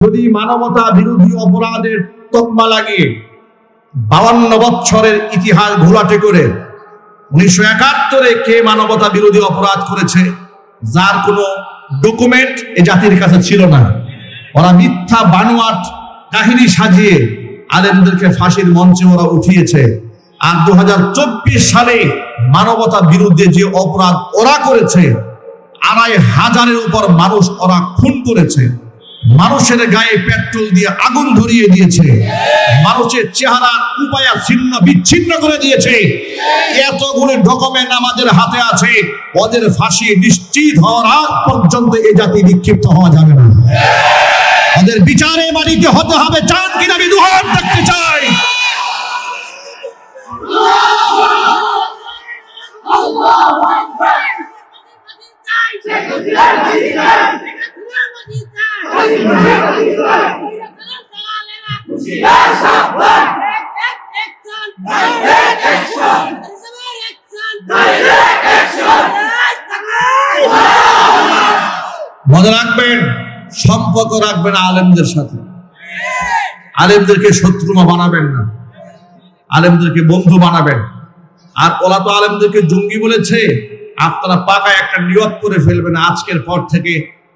যদি মানবতা বিরোধী অপরাধের তকমা লাগিয়ে 52 বছরের ইতিহাস ঘোলাটে করে 1971-এ কে মানবতা বিরোধী অপরাধ করেছে যার কোনো ডকুমেন্ট এই জাতির কাছে ছিল না, ওরা মিথ্যা বানোয়াট কাহিনী সাজিয়ে আলেমদেরকে ফাঁসির মঞ্চে ওরা উঠিয়েছে। আর 2024 সালে মানবতা বিরুদ্ধে যে অপরাধ ওরা করেছে, 2500-এর উপর মানুষ ওরা খুন করেছে, মানুষের গায়ে পেট্রোল দিয়ে আগুন ধরিয়ে দিয়েছে, মানুষের চেহারা কুপায়া ছিন্ন বিচ্ছিন্ন করে দিয়েছে। এতগুলো ডকুমেন্ট আমাদের হাতে আছে, ওদের ফাঁসি নিশ্চিত হওয়ার আগ পর্যন্ত এ জাতি বিক্ষিপ্ত হওয়া যাবে না। ওদের বিচারে বাড়িতে হতে হবে, চান কিনা আমি দুহাত দেখতে চাই। মনে রাখবেন, সম্পর্ক রাখবেন আলেমদের সাথে, আলেমদেরকে শত্রু বানাবেন না, আলেমদেরকে বন্ধু বানাবেন। আর ওরা তো আলেমদেরকে জঙ্গি বলেছে, আপনারা পাকা একটা নিয়ত করে ফেলবেন, আজকের পর থেকে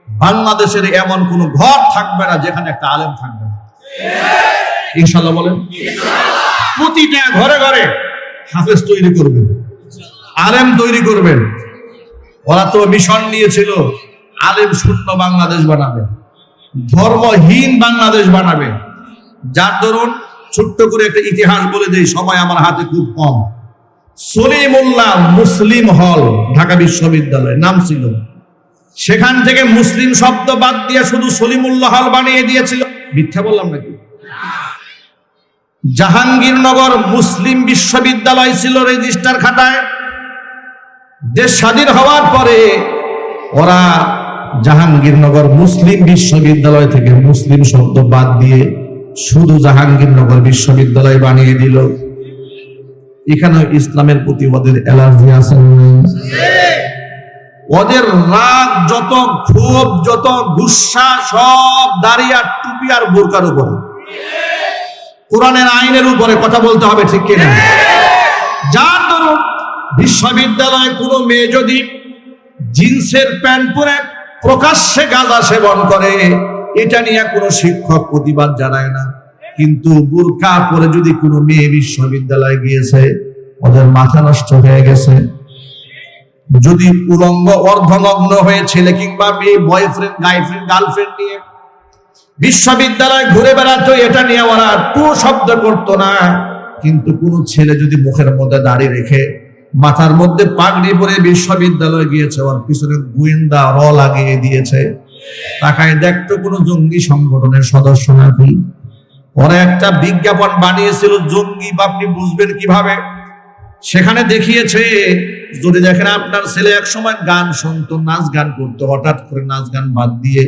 বাংলাদেশের এমন কোন ঘর থাকবে না যেখানে একটা আলেম থাকবে না। ইনশাআল্লাহ বলেন। প্রতিটা ঘরে ঘরে হাফেজ তৈরি করবেন, আলেম তৈরি করবেন। ওরা তো মিশন নিয়েছিল আলেম শূন্য বাংলাদেশ বানাবে, ধর্মহীন বাংলাদেশ বানাবে। যার দরুন ছোট্ট করে একটা ইতিহাস বলে দেই, সবাই আমার হাতে খুব কম। সলিমুল্লাহ মুসলিম হল ঢাকা বিশ্ববিদ্যালয় নাম ছিল, সেখান থেকে মুসলিম শব্দ বাদ দিয়ে শুধু সলিমুল্লাহ হল বানিয়ে দিয়েছিল। মিথ্যা বললাম নাকি? জাহাঙ্গীরনগর মুসলিম বিশ্ববিদ্যালয় ছিল রেজিস্টার খাতায়। দেশ স্বাধীন হওয়ার পরে ওরা জাহাঙ্গীরনগর মুসলিম বিশ্ববিদ্যালয় থেকে মুসলিম শব্দ বাদ দিয়ে শুধু জাহাঙ্গীরনগর বিশ্ববিদ্যালয় বানিয়ে দিল। এখানে ইসলামের প্রতি ওদের অ্যালার্জি আছে, ওদের রাগ যত, ক্ষোভ যত, গুসা সব দাড়ি আর টুপি আর বোরকার উপরে, কোরআনের আইনের উপরে কথা বলতে হবে, ঠিক কিনা? যার ধরুন বিশ্ববিদ্যালয়ে কোনো মেয়ে যদি জিন্সের প্যান্ট পরে প্রকাশ্যে গাঁজা সেবন করে, এটা নিয়ে কোনো শিক্ষক প্রতিবাদ জানায় না। কিন্তু বুরকা পরে যদি কোনো মেয়ে বিশ্ববিদ্যালয়ে গিয়েছে, ওদের মাথা নষ্ট হয়ে গেছে। যদি উলঙ্গ অর্ধনগ্ন হয়ে ছেলে কিংবা মেয়ে বয়ফ্রেন্ড গার্লফ্রেন্ড নিয়ে বিশ্ববিদ্যালয়ে ঘুরে বেড়াতো, এটা নিয়ে ওরা টু শব্দ করতো না। কিন্তু কোন ছেলে যদি মুখের মধ্যে দাড়ি রেখে মাথার মধ্যে পাগড়ি পরে বিশ্ববিদ্যালয়ে গিয়েছে, ওর পিছনে গোয়েন্দা র লাগিয়ে দিয়েছে, তাকায় দেখতো কোনো জঙ্গি সংগঠনের সদস্য নাকি। ওরা একটা বিজ্ঞাপন বানিয়েছিল জঙ্গি, আপনি বুঝবেন কিভাবে? সেখানে দেখিয়েছে, যদি দেখেন আপনার ছেলে এক সময় গান শুনতো, নাচ গান করতো, হঠাৎ করে নাচ গান বাদ দিয়ে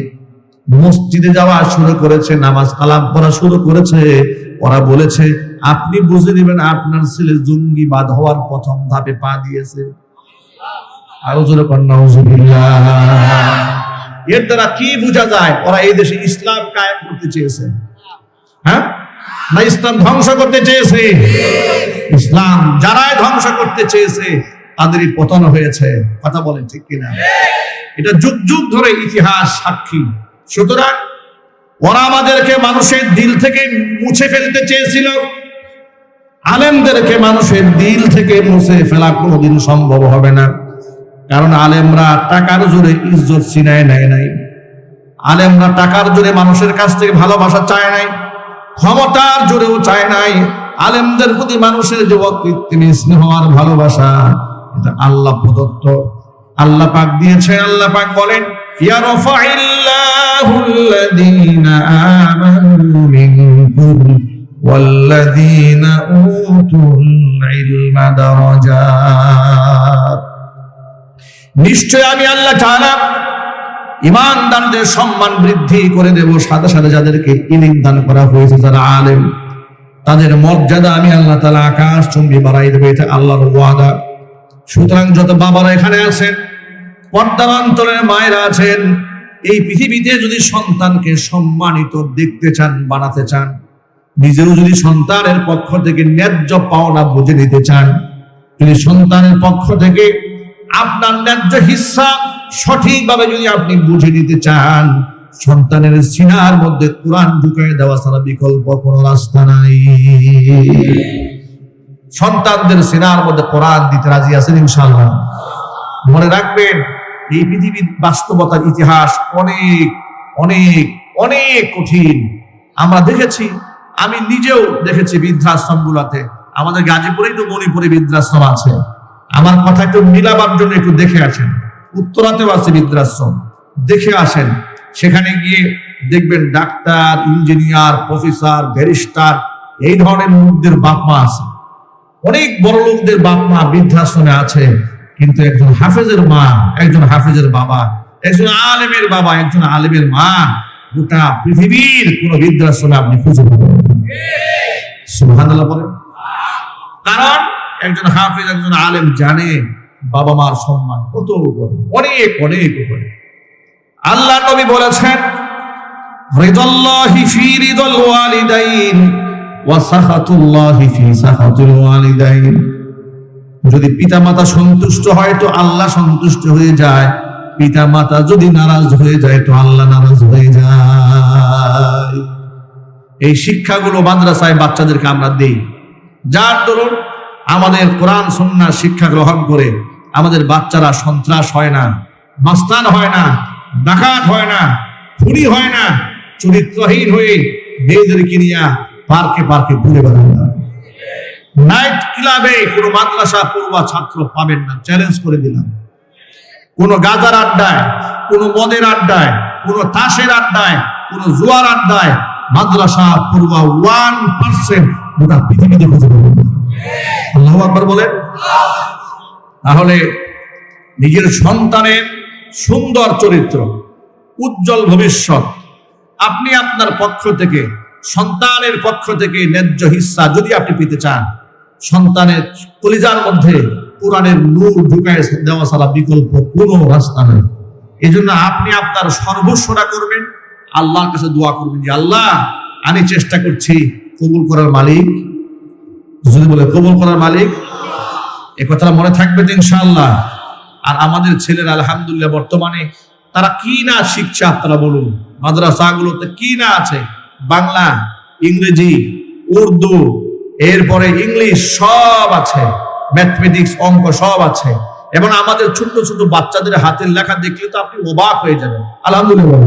মসজিদে যাওয়া শুরু করেছে, নামাজ কালাম পড়া শুরু করেছে, ওরা বলেছে আপনি বুঝে নেবেন আপনার ছেলে জঙ্গিবাদ হওয়ার প্রথম ধাপে পা দিয়েছে। আরো জোরে কন্যা নাউজুবিল্লাহ। এর দ্বারা কি বোঝা যায়? ওরা এই দেশে ইসলাম কায়েম করতে চেয়েছে, হ্যাঁ না ইসলাম ধ্বংস করতে চেয়েছে? ইসলাম যারাই ধ্বংস করতে চেয়েছে তাদেরই পতন হয়েছে। কথা বলেন ঠিক কিনা? এটা যুগ যুগ ধরে ইতিহাস সাক্ষী। সুতরাং ওরা আমাদেরকে মানুষের দিল থেকে মুছে ফেলতে চেয়েছিল। আলেমদেরকে মানুষের দিল থেকে মুছে ফেলা কোনোদিন সম্ভব হবে না, কারণ আলেমরা টাকার জোরে ইজ্জত ছিনায় নেয় নাই, আলেমরা টাকার জোরে মানুষের কাছ থেকে ভালোবাসা চায় নাই, ক্ষমতার জোরেও চায় নাই। আলেমদের প্রতি মানুষের যে অকৃত্রিম স্নেহ আর ভালোবাসা, এটা আল্লাহ প্রদত্ত, আল্লাহ পাক দিয়েছেন। আল্লাহ পাক বলেন, ইয়ারফাইল্লাহুল্লাযীনা আমানু মিনকুম ওয়াল্লাযীনা উতুল ইলমা দারাজাত। নিশ্চয় আমি আল্লাহ তাআলা ঈমানদারদের সম্মান বৃদ্ধি করে দেব, সাথে সাথে যাদেরকে ইলম দান করা হয়েছে, যারা আলেম, তাদের মর্যাদা আমি আল্লাহ তাআলা আকাশচুম্বী বাড়াই দেব। এটা আল্লাহর ওয়াদা। সুতরাং যত বাবারা এখানে আছেন, পর্দার অন্তরের মায়েরা আছেন, এই পৃথিবীতে যদি সন্তানকে সম্মানিত দেখতে চান, বানাতে চান, নিজেও যদি সন্তানের পক্ষ থেকে ন্যায্য পাওনা বুঝে নিতে চান, যদি সন্তানের পক্ষ থেকে আপনার ন্যায্য হিস্সা সঠিকভাবে যদি আপনি বুঝে নিতে চান, সন্তানের সিনার মধ্যে কোরআন ঢুকিয়ে দেওয়া ছাড়া বিকল্প কোনো রাস্তা নাই। সন্তানদের সিনার মধ্যে কোরআন দিতে রাজি আছেন ইনশাআল্লাহ? মনে রাখবেন, এই পৃথিবীর বাস্তবতার ইতিহাস অনেক অনেক অনেক কঠিন। আমরা দেখেছি, আমি নিজেও দেখেছি বৃদ্ধাশ্রমগুলোতে। আমাদের গাজীপুরেই তো মণিপুরে বৃদ্ধাশ্রম আছে। আমার কথা একটু মিলাবার জন্য একটু দেখে আসেন। উত্তরাতেও আছে বৃদ্ধাশ্রম, দেখে আসেন। সেখানে গিয়ে দেখবেন ডাক্তার, ইঞ্জিনিয়ার, প্রফেসর, ব্যারিস্টার, এই ধরনের লোকদের বাপ মা আছে। অনেক বড় লোকদের বাপ মা বৃদ্ধাশ্রমে আছে, কিন্তু একজন হাফেজের মা, একজন হাফেজের বাবা, একজন আলেমের বাবা, একজন আলেমের মা গোটা পৃথিবীর কোন বৃদ্ধাশ্রমে আপনি খুঁজে পাবেন না। সুবহানাল্লাহ বলেন। কারণ একজন হাফেজ, একজন আলেম জানে বাবা মার সম্মান কত উপরে, অনেক অনেক উপরে। আল্লাহ নবী বলেছেন, রিদাল্লাহি ফি রিদাল ওয়ালিদাইন ওয়া সাখাতুল্লাহি ফি সাখাতিল ওয়ালিদাইন। যদি পিতামাতা সন্তুষ্ট হয় তো আল্লাহ সন্তুষ্ট হয়ে যায়, পিতামাতা যদি নারাজ হয়ে যায় তো আল্লাহ নারাজ হয়ে যায়। এই শিক্ষাগুলো মাদ্রাসায় বাচ্চাদেরকে আমরা দেই, যার দরুন আমাদের কোরআন সুন্নাহ শিক্ষা গ্রহণ করে আমাদের বাচ্চারা সন্ত্রাস হয় না, মাস্তান হয় না, ডাকাত হয় না, খুনি হয় না, চরিত্রহীন হয়ে মেয়েদেরকে নিয়ে পার্কে পার্কে ঘুরে বেড়ায় না। নাইট ক্লাবে কোনো মাদ্রাসা পড়ুয়া ছাত্র পাবেন না, চ্যালেঞ্জ করে দিলাম। কোন গাজার আড্ডায়, কোন মদের আড্ডায়, কোন তাসের আড্ডায়, কোন জুয়ার আড্ডায় মাদ্রাসা পড়ুয়া 1% গোটা পৃথিবীতে খুঁজে পাবেন না। আল্লাহু আকবার বলেন। তাহলে নিজের সন্তানের সুন্দর চরিত্র, উজ্জ্বল ভবিষ্যৎ, আপনি আপনার পক্ষ থেকে, সন্তানের পক্ষ থেকে ন্যায্য হিস্সা যদি আপনি পেতে চান, সন্তানের কলিজার মধ্যে কোরআনের নূর ঢুকায় দেওয়া ছাড়া বিকল্প কোনো রাস্তা নেই। এই জন্য আপনি আপনার সর্বস্বটা করবেন, আল্লাহর কাছে দোয়া করবেন যে আল্লাহ, আমি চেষ্টা করছি, কবুল করার মালিক। যদি বলে কবুল করার মালিক, এ কথাটা মনে থাকবে তো ইনশাআল্লাহ। আর আমাদের ছেলেরা আলহামদুলিল্লাহ বর্তমানে তারা কি না শিখছে আপনারা বলুন। মাদ্রাসাগুলোতে কি না আছে, বাংলা, ইংরেজি, উর্দু, এরপরে ইংলিশ সব আছে, ম্যাথমেটিক্স, অঙ্ক সব আছে। এবং আমাদের ছোট ছোট বাচ্চাদের হাতের লেখা দেখলে তো আপনি অবাক হয়ে যাবেন। আলহামদুলিল্লাহ।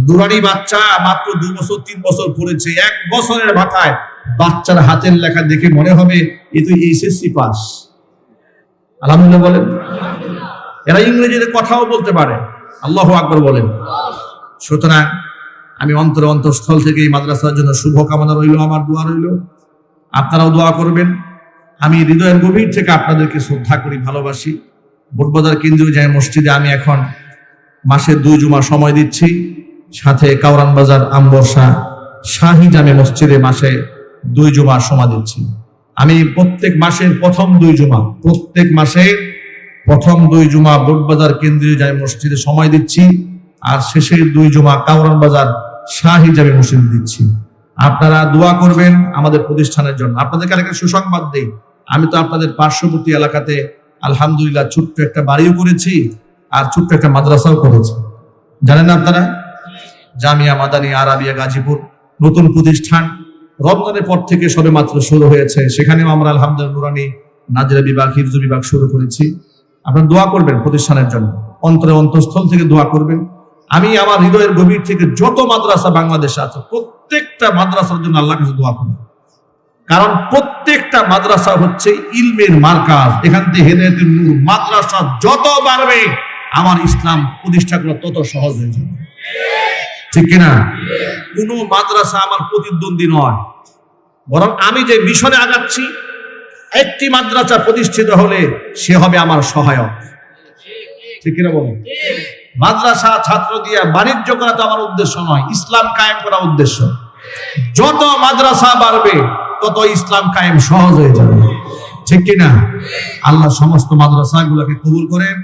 দুরানি বাচ্চা মাত্র 2 বছর 3 বছর পড়েছে, 1 বছরের মাথায় বাচ্চার হাতের লেখা দেখে মনে হবে এ তো এসএসসি পাস। আলহামদুলিল্লাহ বলেন। এরা ইংরেজিতে কথাও বলতে পারে। আল্লাহু আকবার বলেন। সুতরাং আমি অন্তরস্থল থেকে এই মাদ্রাসার জন্য শুভকামনা রইল, আমার দোয়া রইল, আপনারাও দোয়া করবেন। আমি হৃদয়ের গভীর থেকে আপনাদেরকে শ্রদ্ধা করি, ভালোবাসি। বোটবাজার কেন্দ্রীয় জামে মসজিদে আমি এখন মাসে 2 জুমা সময় দিচ্ছি, সাথে কাউরান বাজার আমবর্ষা শাহী জামে মসজিদে মাসে 2 জুমা সময় দিচ্ছি। আমি প্রত্যেক মাসের প্রথম 2 জুমা, প্রত্যেক মাসের প্রথম 2 জুমা বোটবাজার কেন্দ্রীয় জামে মসজিদে সময় দিচ্ছি, আর শেষের 2 জুমা কাউরান বাজার শাহী জামে মসজিদে দিচ্ছি। আপনারা দোয়া করবেন আমাদের প্রতিষ্ঠানের জন্য। আপনাদেরকে একটা সুসংবাদ দেই, আমি তো আপনাদের পার্শ্ববর্তী এলাকাতে আলহামদুলিল্লাহ ছোট্ট একটা বাড়িও করেছি, আর ছোট্ট একটা মাদ্রাসাও করেছি। জানেন না আপনারা? জামিয়া মাদানিয়া আরাবিয়া গাজীপুর নতুন প্রতিষ্ঠান, রমজানের পর থেকে সবে মাত্র শুরু হয়েছে। সেখানেও আমরা আলহামদুলিল্লাহ নুরানি নাজেরা বিভাগ, হিফজ বিভাগ শুরু করেছি। আপনারা দোয়া করবেন প্রতিষ্ঠানের জন্য, অন্তরস্থল থেকে দোয়া করবেন। আমি আমার হৃদয়ের গভীর থেকে যত মাদ্রাসা বাংলাদেশে আছে প্রত্যেকটা মাদ্রাসার জন্য আল্লাহর কাছে দোয়া করব। কারণ প্রত্যেকটা মাদ্রাসা হচ্ছে ইলমের মারকাজ। এখান থেকে হেদায়েতের নূর, মাদ্রাসা যত বাড়বে আমার ইসলাম প্রতিষ্ঠা করা তত সহজ হয়ে যাবে। ঠিক কিনা? কোনো মাদ্রাসা আমার প্রতিদ্বন্দ্বী নয়, বরং আমি যে মিশনে আগাচ্ছি, একটি মাদ্রাসা প্রতিষ্ঠিত হলে সে হবে আমার সহায়ক। ঠিক কিনা বলুন? মাদ্রাসা ছাত্র দিয়ে বাণিজ্য করা তো আমার উদ্দেশ্য নয়, ইসলাম কায়েম করা উদ্দেশ্য। যত মাদ্রাসা বাড়বে তত ইসলাম কায়েম সহজ হয়ে যাবে। ঠিক কিনা? আল্লাহ সমস্ত মাদ্রাসাগুলোকে কবুল করেন।